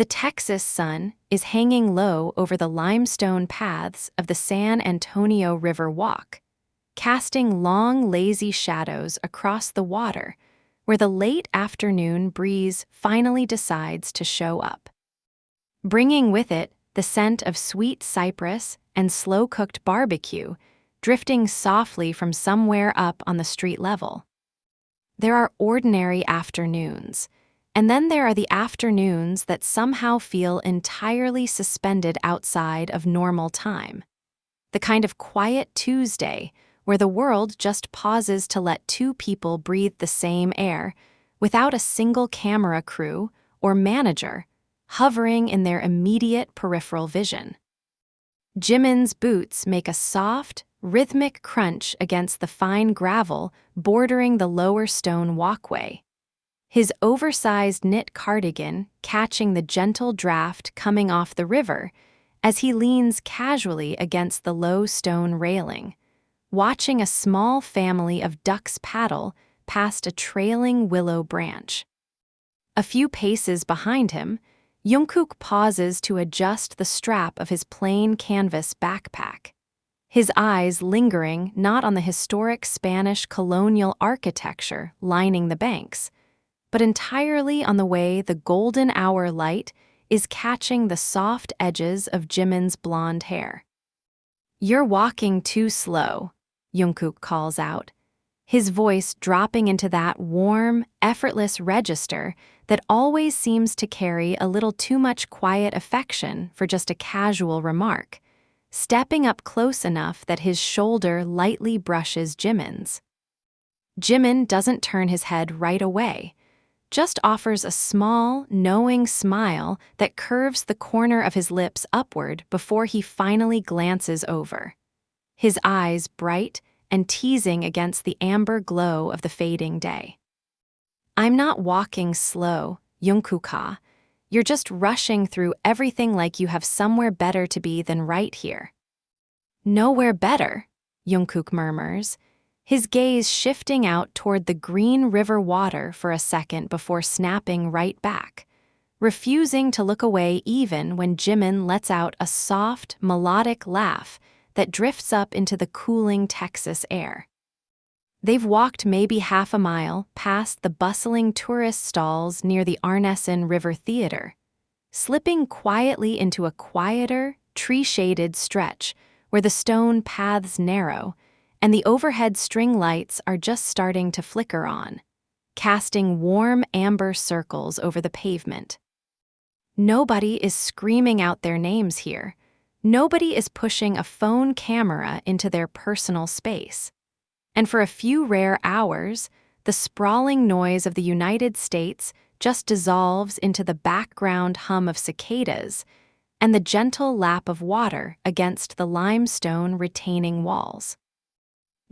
The Texas sun is hanging low over the limestone paths of the San Antonio River Walk, casting long, lazy shadows across the water where the late afternoon breeze finally decides to show up, bringing with it the scent of sweet cypress and slow-cooked barbecue drifting softly from somewhere up on the street level. There are ordinary afternoons, and then there are the afternoons that somehow feel entirely suspended outside of normal time. The kind of quiet Tuesday where the world just pauses to let two people breathe the same air without a single camera crew or manager hovering in their immediate peripheral vision. Jimin's boots make a soft, rhythmic crunch against the fine gravel bordering the lower stone walkway, his oversized knit cardigan catching the gentle draft coming off the river as he leans casually against the low stone railing, watching a small family of ducks paddle past a trailing willow branch. A few paces behind him, Jungkook pauses to adjust the strap of his plain canvas backpack, his eyes lingering not on the historic Spanish colonial architecture lining the banks, but entirely on the way the golden hour light is catching the soft edges of Jimin's blonde hair. "You're walking too slow," Jungkook calls out, his voice dropping into that warm, effortless register that always seems to carry a little too much quiet affection for just a casual remark, stepping up close enough that his shoulder lightly brushes Jimin's. Jimin doesn't turn his head right away, just offers a small, knowing smile that curves the corner of his lips upward before he finally glances over, his eyes bright and teasing against the amber glow of the fading day. "I'm not walking slow, Jungkook. You're just rushing through everything like you have somewhere better to be than right here." "Nowhere better," Jungkook murmurs, his gaze shifting out toward the green river water for a second before snapping right back, refusing to look away even when Jimin lets out a soft, melodic laugh that drifts up into the cooling Texas air. They've walked maybe half a mile past the bustling tourist stalls near the Arneson River Theater, slipping quietly into a quieter, tree-shaded stretch where the stone paths narrow and the overhead string lights are just starting to flicker on, casting warm amber circles over the pavement. Nobody is screaming out their names here. Nobody is pushing a phone camera into their personal space. And for a few rare hours, the sprawling noise of the United States just dissolves into the background hum of cicadas and the gentle lap of water against the limestone retaining walls.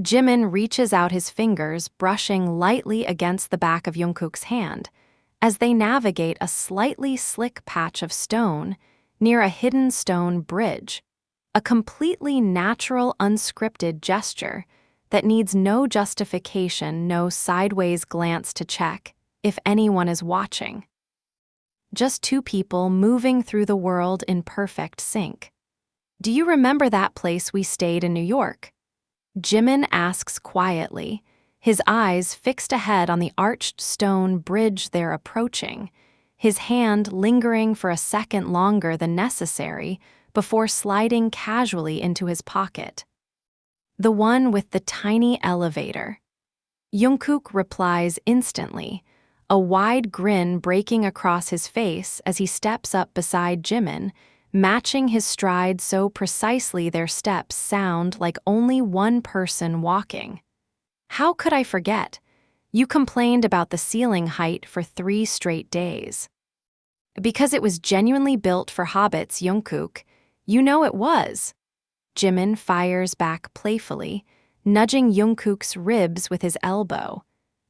Jimin reaches out his fingers, brushing lightly against the back of Jungkook's hand as they navigate a slightly slick patch of stone near a hidden stone bridge, a completely natural, unscripted gesture that needs no justification, no sideways glance to check if anyone is watching. Just two people moving through the world in perfect sync. "Do you remember that place we stayed in New York?" Jimin asks quietly, his eyes fixed ahead on the arched stone bridge they're approaching, his hand lingering for a second longer than necessary before sliding casually into his pocket. "The one with the tiny elevator." Jungkook replies instantly, a wide grin breaking across his face as he steps up beside Jimin, matching his stride so precisely their steps sound like only one person walking. "How could I forget? You complained about the ceiling height for 3 straight days." "Because it was genuinely built for hobbits, Jungkook. You know it was." Jimin fires back playfully, nudging Jungkook's ribs with his elbow,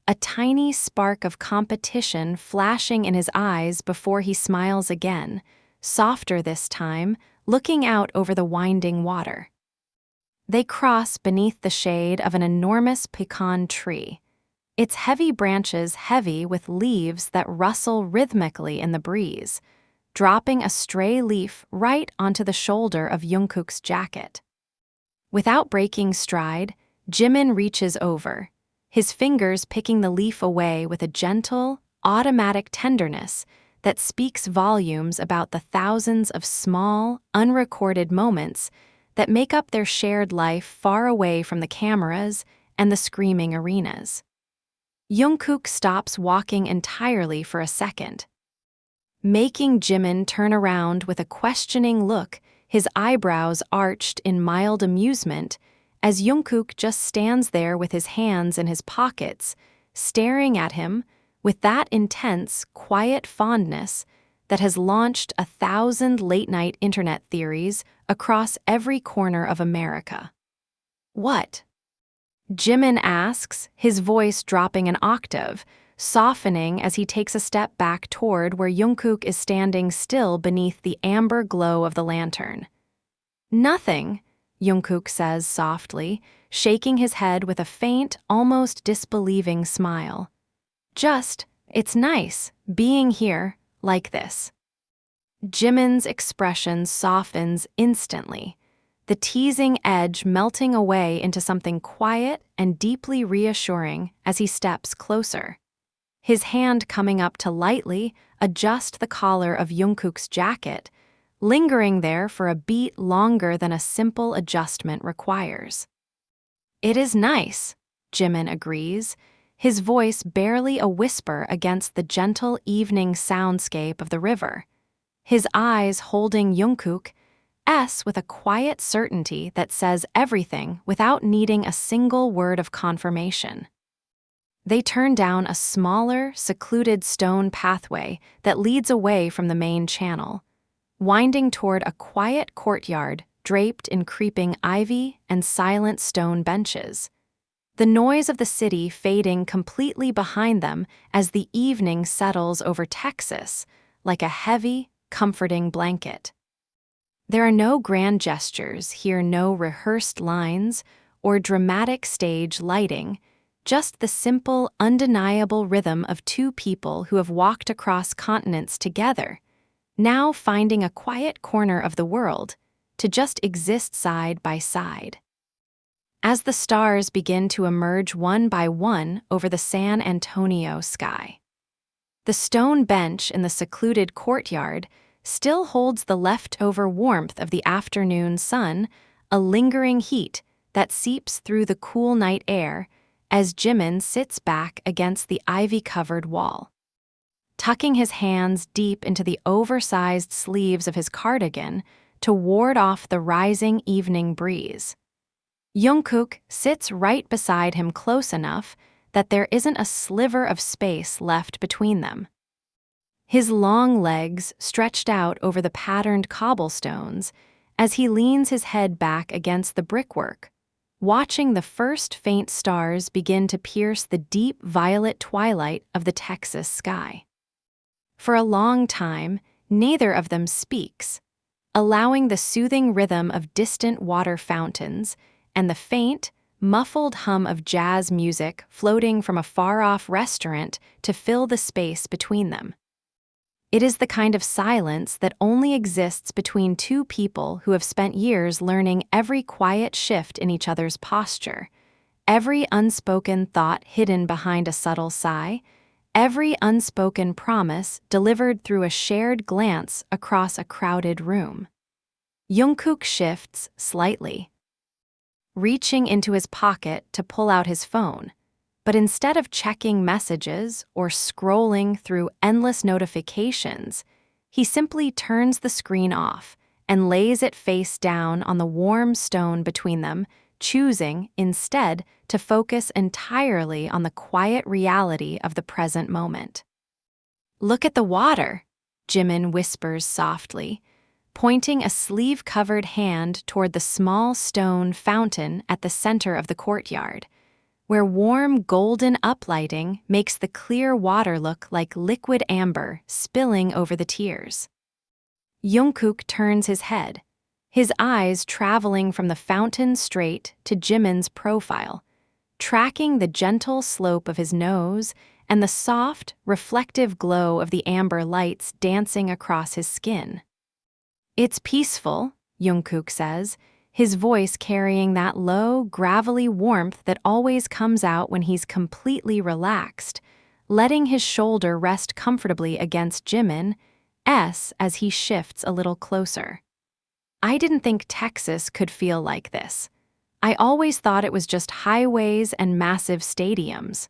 a tiny spark of competition flashing in his eyes before he smiles again, softer this time, looking out over the winding water. They cross beneath the shade of an enormous pecan tree, its heavy branches heavy with leaves that rustle rhythmically in the breeze, dropping a stray leaf right onto the shoulder of Jungkook's jacket. Without breaking stride, Jimin reaches over, his fingers picking the leaf away with a gentle, automatic tenderness that speaks volumes about the thousands of small, unrecorded moments that make up their shared life far away from the cameras and the screaming arenas. Jungkook stops walking entirely for a second, making Jimin turn around with a questioning look, his eyebrows arched in mild amusement, as Jungkook just stands there with his hands in his pockets, staring at him with that intense, quiet fondness that has launched 1,000 late-night internet theories across every corner of America. "What?" Jimin asks, his voice dropping an octave, softening as he takes a step back toward where Jungkook is standing still beneath the amber glow of the lantern. "Nothing," Jungkook says softly, shaking his head with a faint, almost disbelieving smile. "Just, it's nice, being here, like this." Jimin's expression softens instantly, the teasing edge melting away into something quiet and deeply reassuring as he steps closer. His hand coming up to lightly adjust the collar of Jungkook's jacket, lingering there for a beat longer than a simple adjustment requires. "It is nice," Jimin agrees, his voice barely a whisper against the gentle evening soundscape of the river, his eyes holding Jungkook's with a quiet certainty that says everything without needing a single word of confirmation. They turn down a smaller, secluded stone pathway that leads away from the main channel, winding toward a quiet courtyard draped in creeping ivy and silent stone benches, the noise of the city fading completely behind them as the evening settles over Texas like a heavy, comforting blanket. There are no grand gestures here, no rehearsed lines or dramatic stage lighting, just the simple, undeniable rhythm of two people who have walked across continents together, now finding a quiet corner of the world to just exist side by side. As the stars begin to emerge one by one over the San Antonio sky, the stone bench in the secluded courtyard still holds the leftover warmth of the afternoon sun, a lingering heat that seeps through the cool night air as Jimin sits back against the ivy-covered wall, tucking his hands deep into the oversized sleeves of his cardigan to ward off the rising evening breeze. Jungkook sits right beside him, close enough that there isn't a sliver of space left between them. His long legs stretched out over the patterned cobblestones as he leans his head back against the brickwork, watching the first faint stars begin to pierce the deep violet twilight of the Texas sky. For a long time, neither of them speaks, allowing the soothing rhythm of distant water fountains and the faint, muffled hum of jazz music floating from a far-off restaurant to fill the space between them. It is the kind of silence that only exists between two people who have spent years learning every quiet shift in each other's posture, every unspoken thought hidden behind a subtle sigh, every unspoken promise delivered through a shared glance across a crowded room. Jungkook shifts slightly, reaching into his pocket to pull out his phone. But instead of checking messages or scrolling through endless notifications, he simply turns the screen off and lays it face down on the warm stone between them, choosing, instead, to focus entirely on the quiet reality of the present moment. "Look at the water," Jimin whispers softly, pointing a sleeve-covered hand toward the small stone fountain at the center of the courtyard, where warm golden uplighting makes the clear water look like liquid amber spilling over the tiers. Jungkook turns his head, his eyes traveling from the fountain straight to Jimin's profile, tracking the gentle slope of his nose and the soft, reflective glow of the amber lights dancing across his skin. "It's peaceful," Jungkook says, his voice carrying that low, gravelly warmth that always comes out when he's completely relaxed, letting his shoulder rest comfortably against Jimin's as he shifts a little closer. "I didn't think Texas could feel like this. I always thought it was just highways and massive stadiums."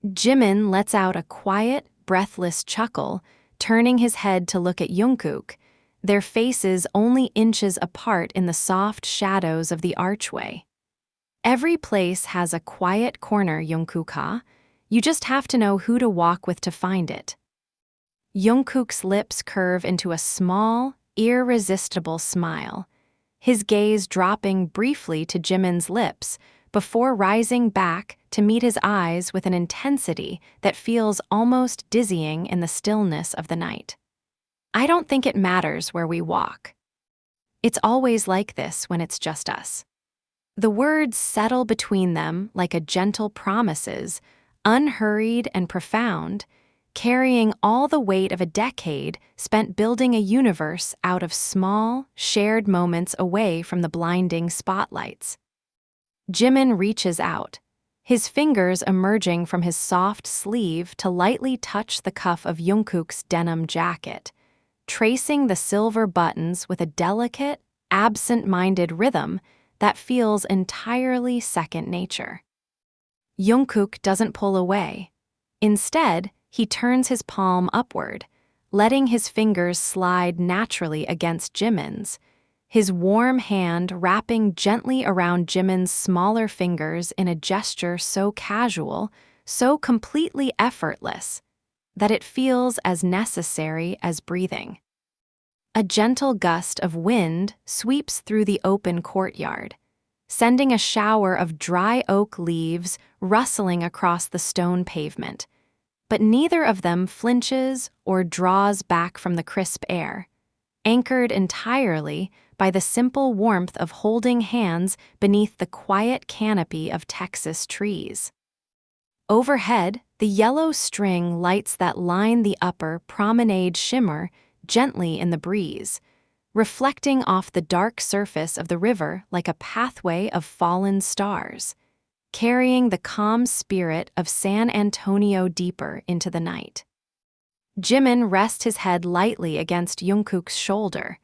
Jimin lets out a quiet, breathless chuckle, turning his head to look at Jungkook, their faces only inches apart in the soft shadows of the archway. "Every place has a quiet corner, Jungkook. You just have to know who to walk with to find it." Jungkook's lips curve into a small, irresistible smile, his gaze dropping briefly to Jimin's lips before rising back to meet his eyes with an intensity that feels almost dizzying in the stillness of the night. "I don't think it matters where we walk. It's always like this when it's just us." The words settle between them like a gentle promises, unhurried and profound, carrying all the weight of a decade spent building a universe out of small, shared moments away from the blinding spotlights. Jimin reaches out, his fingers emerging from his soft sleeve to lightly touch the cuff of Jungkook's denim jacket, tracing the silver buttons with a delicate, absent-minded rhythm that feels entirely second nature. Jungkook doesn't pull away. Instead, he turns his palm upward, letting his fingers slide naturally against Jimin's, his warm hand wrapping gently around Jimin's smaller fingers in a gesture so casual, so completely effortless, that it feels as necessary as breathing. A gentle gust of wind sweeps through the open courtyard, sending a shower of dry oak leaves rustling across the stone pavement, but neither of them flinches or draws back from the crisp air, anchored entirely by the simple warmth of holding hands beneath the quiet canopy of Texas trees. Overhead, the yellow string lights that line the upper promenade shimmer gently in the breeze, reflecting off the dark surface of the river like a pathway of fallen stars, carrying the calm spirit of San Antonio deeper into the night. Jimin rests his head lightly against Jungkook's shoulder,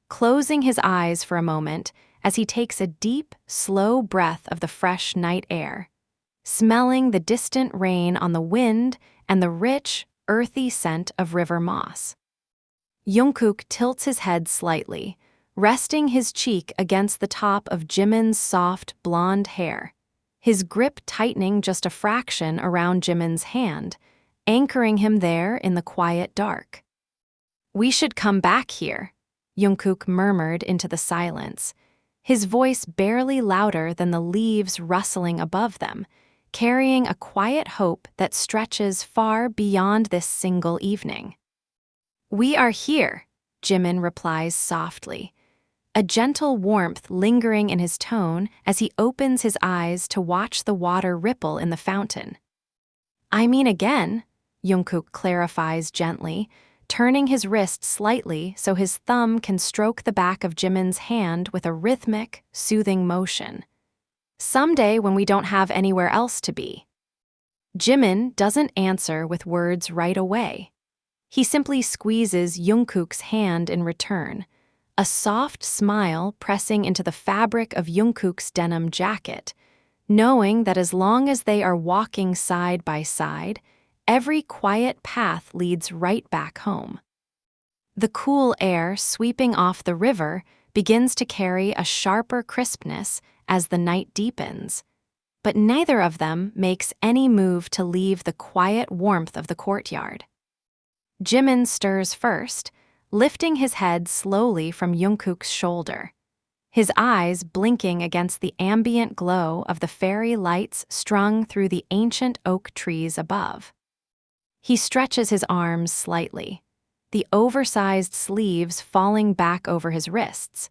closing his eyes for a moment as he takes a deep, slow breath of the fresh night air, smelling the distant rain on the wind and the rich, earthy scent of river moss. Jungkook tilts his head slightly, resting his cheek against the top of Jimin's soft, blonde hair, his grip tightening just a fraction around Jimin's hand, anchoring him there in the quiet dark. "We should come back here," Jungkook murmured into the silence, his voice barely louder than the leaves rustling above them, carrying a quiet hope that stretches far beyond this single evening. "We are here," Jimin replies softly, a gentle warmth lingering in his tone as he opens his eyes to watch the water ripple in the fountain. "I mean again," Jungkook clarifies gently, turning his wrist slightly so his thumb can stroke the back of Jimin's hand with a rhythmic, soothing motion. "Someday when we don't have anywhere else to be." Jimin doesn't answer with words right away. He simply squeezes Jungkook's hand in return, a soft smile pressing into the fabric of Jungkook's denim jacket, knowing that as long as they are walking side by side, every quiet path leads right back home. The cool air sweeping off the river begins to carry a sharper crispness as the night deepens, but neither of them makes any move to leave the quiet warmth of the courtyard. Jimin stirs first, lifting his head slowly from Jungkook's shoulder, his eyes blinking against the ambient glow of the fairy lights strung through the ancient oak trees above. He stretches his arms slightly, the oversized sleeves falling back over his wrists,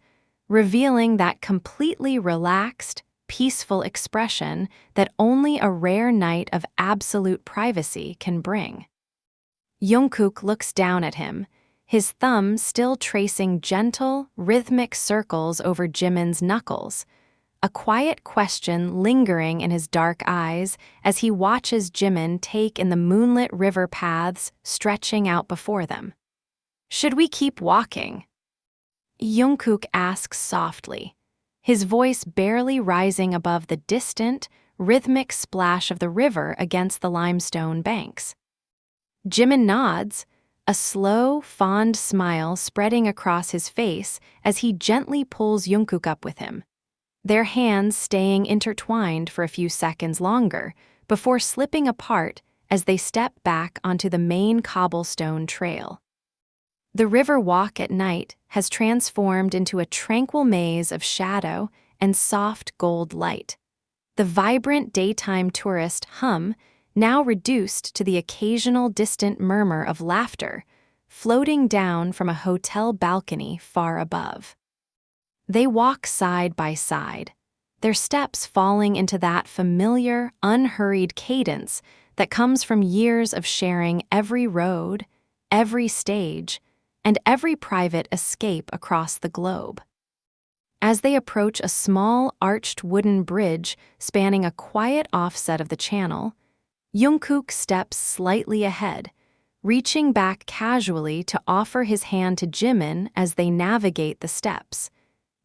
revealing that completely relaxed, peaceful expression that only a rare night of absolute privacy can bring. Jungkook looks down at him, his thumb still tracing gentle, rhythmic circles over Jimin's knuckles, a quiet question lingering in his dark eyes as he watches Jimin take in the moonlit river paths stretching out before them. "Should we keep walking?" Jungkook asks softly, his voice barely rising above the distant, rhythmic splash of the river against the limestone banks. Jimin nods, a slow, fond smile spreading across his face as he gently pulls Jungkook up with him, their hands staying intertwined for a few seconds longer before slipping apart as they step back onto the main cobblestone trail. The river walk at night has transformed into a tranquil maze of shadow and soft gold light, the vibrant daytime tourist hum now reduced to the occasional distant murmur of laughter floating down from a hotel balcony far above. They walk side by side, their steps falling into that familiar, unhurried cadence that comes from years of sharing every road, every stage, and every private escape across the globe. As they approach a small, arched wooden bridge spanning a quiet offset of the channel, Jungkook steps slightly ahead, reaching back casually to offer his hand to Jimin as they navigate the steps,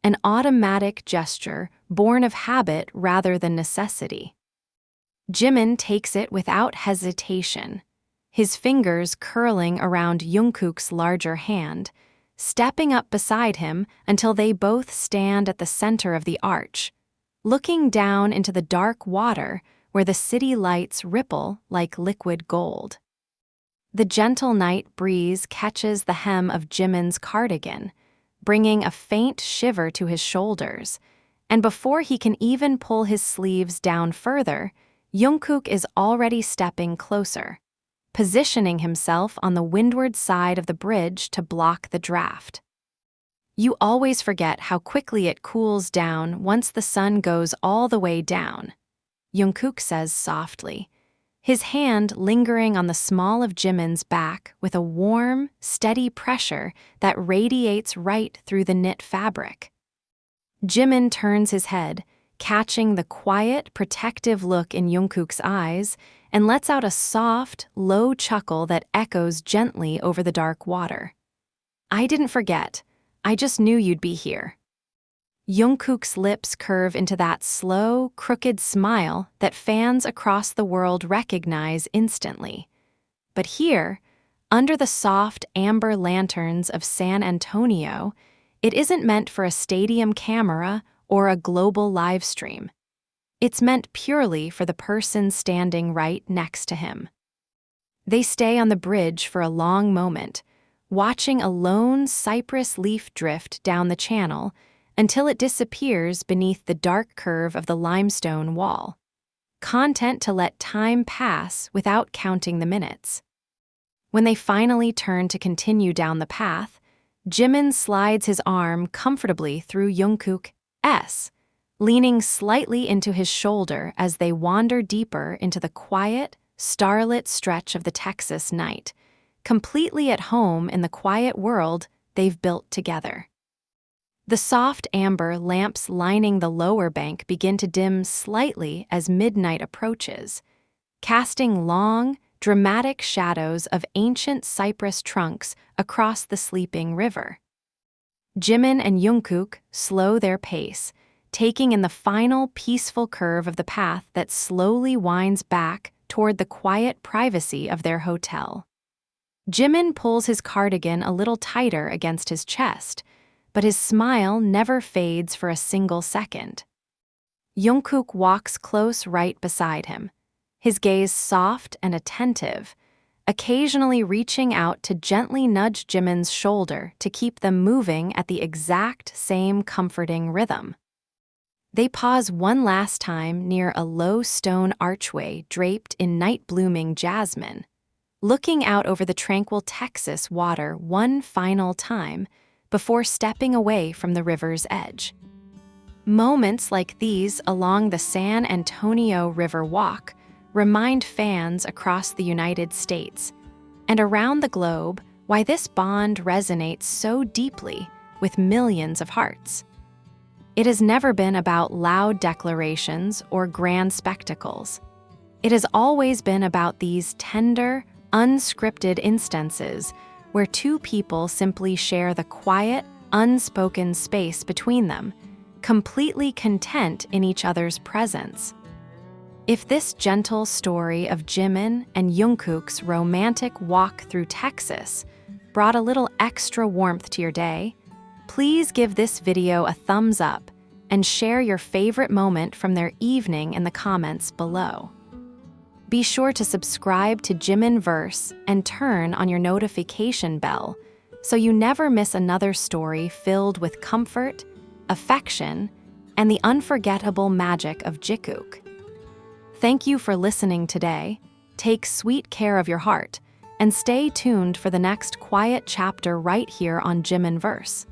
an automatic gesture born of habit rather than necessity. Jimin takes it without hesitation, his fingers curling around Jungkook's larger hand, stepping up beside him until they both stand at the center of the arch, looking down into the dark water where the city lights ripple like liquid gold. The gentle night breeze catches the hem of Jimin's cardigan, bringing a faint shiver to his shoulders, and before he can even pull his sleeves down further, Jungkook is already stepping closer, positioning himself on the windward side of the bridge to block the draft. You always forget how quickly it cools down once the sun goes all the way down, Jungkook says softly, his hand lingering on the small of Jimin's back with a warm, steady pressure that radiates right through the knit fabric. Jimin turns his head, catching the quiet, protective look in Jungkook's eyes, and lets out a soft, low chuckle that echoes gently over the dark water. "I didn't forget. I just knew you'd be here." Jungkook's lips curve into that slow, crooked smile that fans across the world recognize instantly. But here, under the soft amber lanterns of San Antonio, it isn't meant for a stadium camera or a global live stream. It's meant purely for the person standing right next to him. They stay on the bridge for a long moment, watching a lone cypress leaf drift down the channel until it disappears beneath the dark curve of the limestone wall, content to let time pass without counting the minutes. When they finally turn to continue down the path, Jimin slides his arm comfortably through Jungkook's, leaning slightly into his shoulder as they wander deeper into the quiet, starlit stretch of the Texas night, completely at home in the quiet world they've built together. The soft amber lamps lining the lower bank begin to dim slightly as midnight approaches, casting long, dramatic shadows of ancient cypress trunks across the sleeping river. Jimin and Jungkook slow their pace, taking in the final peaceful curve of the path that slowly winds back toward the quiet privacy of their hotel. Jimin pulls his cardigan a little tighter against his chest, but his smile never fades for a single second. Jungkook walks close right beside him, his gaze soft and attentive, occasionally reaching out to gently nudge Jimin's shoulder to keep them moving at the exact same comforting rhythm. They pause one last time near a low stone archway draped in night-blooming jasmine, looking out over the tranquil Texas water one final time before stepping away from the river's edge. Moments like these along the San Antonio River Walk remind fans across the United States and around the globe why this bond resonates so deeply with millions of hearts. It has never been about loud declarations or grand spectacles. It has always been about these tender, unscripted instances where two people simply share the quiet, unspoken space between them, completely content in each other's presence. If this gentle story of Jimin and Jungkook's romantic walk through Texas brought a little extra warmth to your day, please give this video a thumbs up and share your favorite moment from their evening in the comments below. Be sure to subscribe to Jimin Verse and turn on your notification bell so you never miss another story filled with comfort, affection, and the unforgettable magic of Jikook. Thank you for listening today. Take sweet care of your heart and stay tuned for the next quiet chapter right here on Jimin Verse.